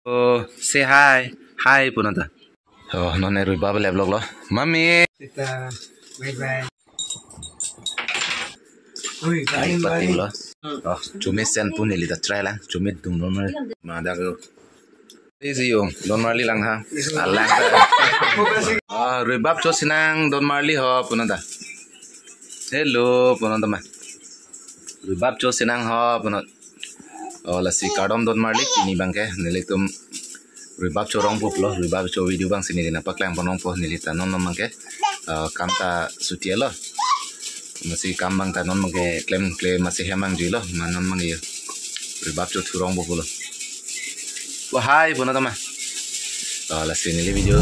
Oh, say hi. Hi, Punata. Oh, non è rubato le vlog lo. Mami. Bye. Ay, pati lo. Oh, cumi sen pun ni lita try lang. Cumi dung normal. Mada ko. Easy yung Don Marley lang ha. Alang. Ah, ribab cho sinang Don Marley ho Punata. Hello, Punata ma. Ribab cho sinang ho Punata. Oh, lasi kadom Don Marley ini bangke nilitum ribab corong puplo ribab co video bang sini dina paklang ponong po nilita non mangke kamta sutielo masih kambang ta non mangke klaim masih hemang jilo manon mangi ribab co turong puplo wah hai puna tama lasi nili video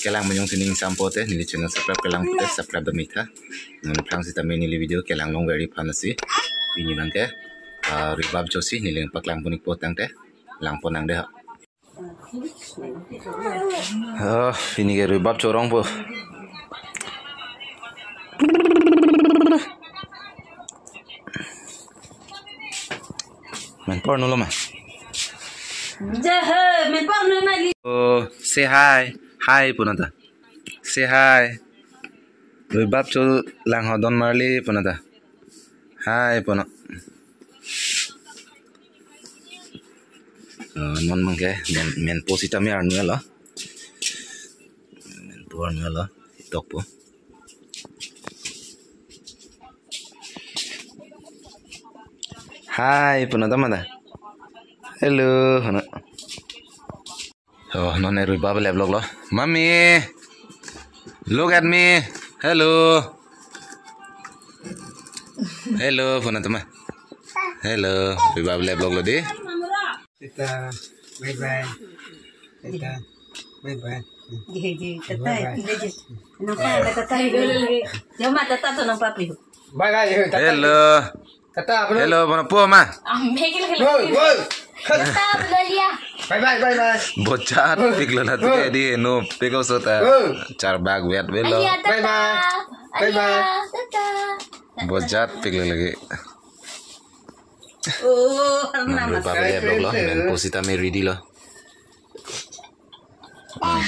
kelang menyong sining sampote nili channel subscribe kelang pute subscribe demita non prang sita nili video kelang long very panasi ini bangke ribab co si nili paklang punik potang te lang ponang deh. Ini ke ribab corong po. Main porno lo mah. Jahe, main porno lagi. Oh, say hi. Hi Punata. Say hi. Ribab co lang ho Don Marley Punata. Hi Punata. Non mangke men posita me arnu lo men po arnu lo tok po hai Punata mana hello hana oh non eru baba le vlog lo mami look at me hello Punata ma hello baba le vlog lo di Bye. Tatay, nampak tatay dulu lagi. Jangan tatay tu nampak apa? Bye. hello Kata apa? hello mana po ma Megil lagi. Woi. Kata belia. Bye. bocah piklo na tuh di no piko sota char bag wet velo Bye. bocah piklo lagi Oh, nama papel blog lo men posita me ready lo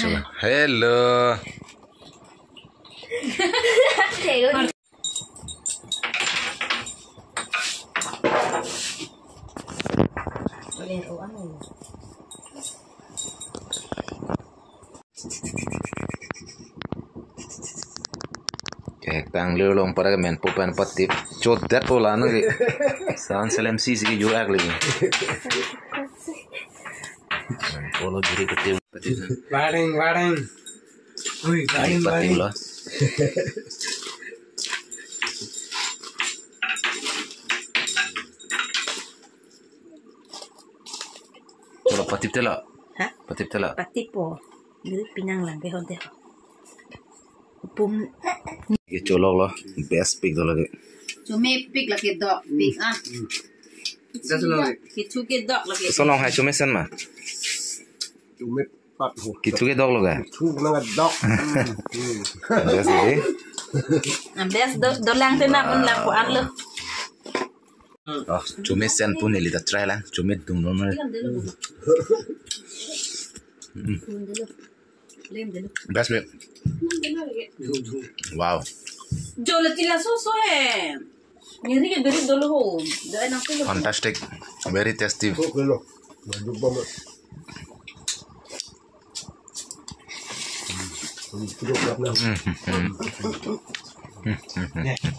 coba hello tang leo long para men popan patip chot dat pola no ge san selem si si yo agli polo giri kete Waring. patip lo polo patip tela Hah? patip tela Patip po. Dulu pinang lang kay honte. Pum. ge cholok lo best pick do lagi Cumi pig lagi dok pig ah. Kitu ke dok lagi. so long hai chume sen ma Cumi pat ho. kitu ge dog lo ga Chu nang dok. best ge Ambil dolang tu nak pun lang po ang lo. oh chume sen pun ni lita try lang chume dung normal best pick wow Jolo tila susu he. Nyeri ke beri dulu ho. Doa nak tu. fantastic very tasty Hello. Jumpa mak.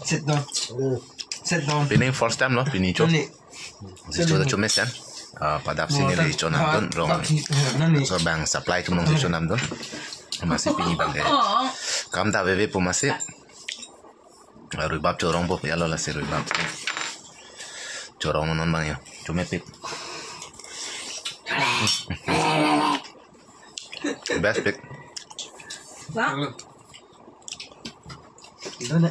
Sit down. Pini first time no pini cho sisto da chume sen padap sini le cho nam don rong so bang supply tum nong cho nam don masih pini bang kam da bebe po masih ribab corong po ya lo la si ribab corong non bang yo chume pip best pick Ito na.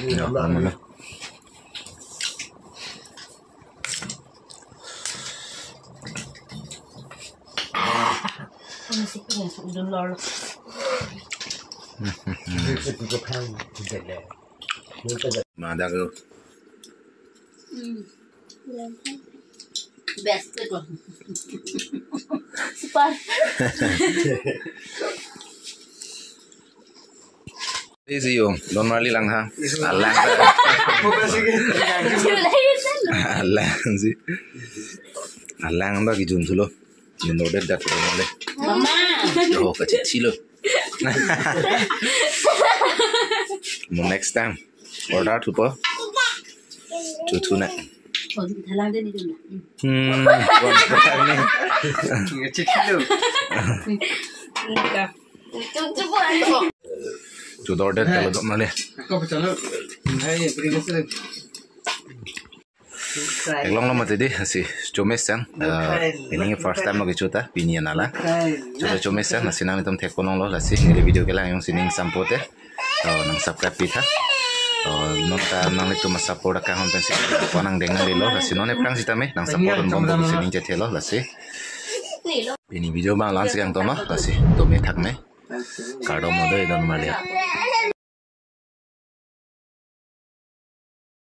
ya mana Masih punya dulu. Mada ko Best itu. Super. Easy yung normally lang ha. Alang. Alang sih. Alang ba kijun tulo. You know that normally. Mama. Oh kecil lo. Next time order tu po. Tu nak. Oh, dalam dia ni dulu. Tu order kalau normally. Eglong lo mati deh si comesan. Ini first time lagi cuta pinian ala. Cuta comesan nasi nami tom tekonong lo lasi ngeri video kelang yung sining sampote. Nang subscribe kita. Nonta nang itu masa support akang pensi ko nang dengan delo lasi none prang sitame nang support bom bom sining jetelo lasi. Ini video bang langsung yang tono lasi to me thakme. Kado mode don malia.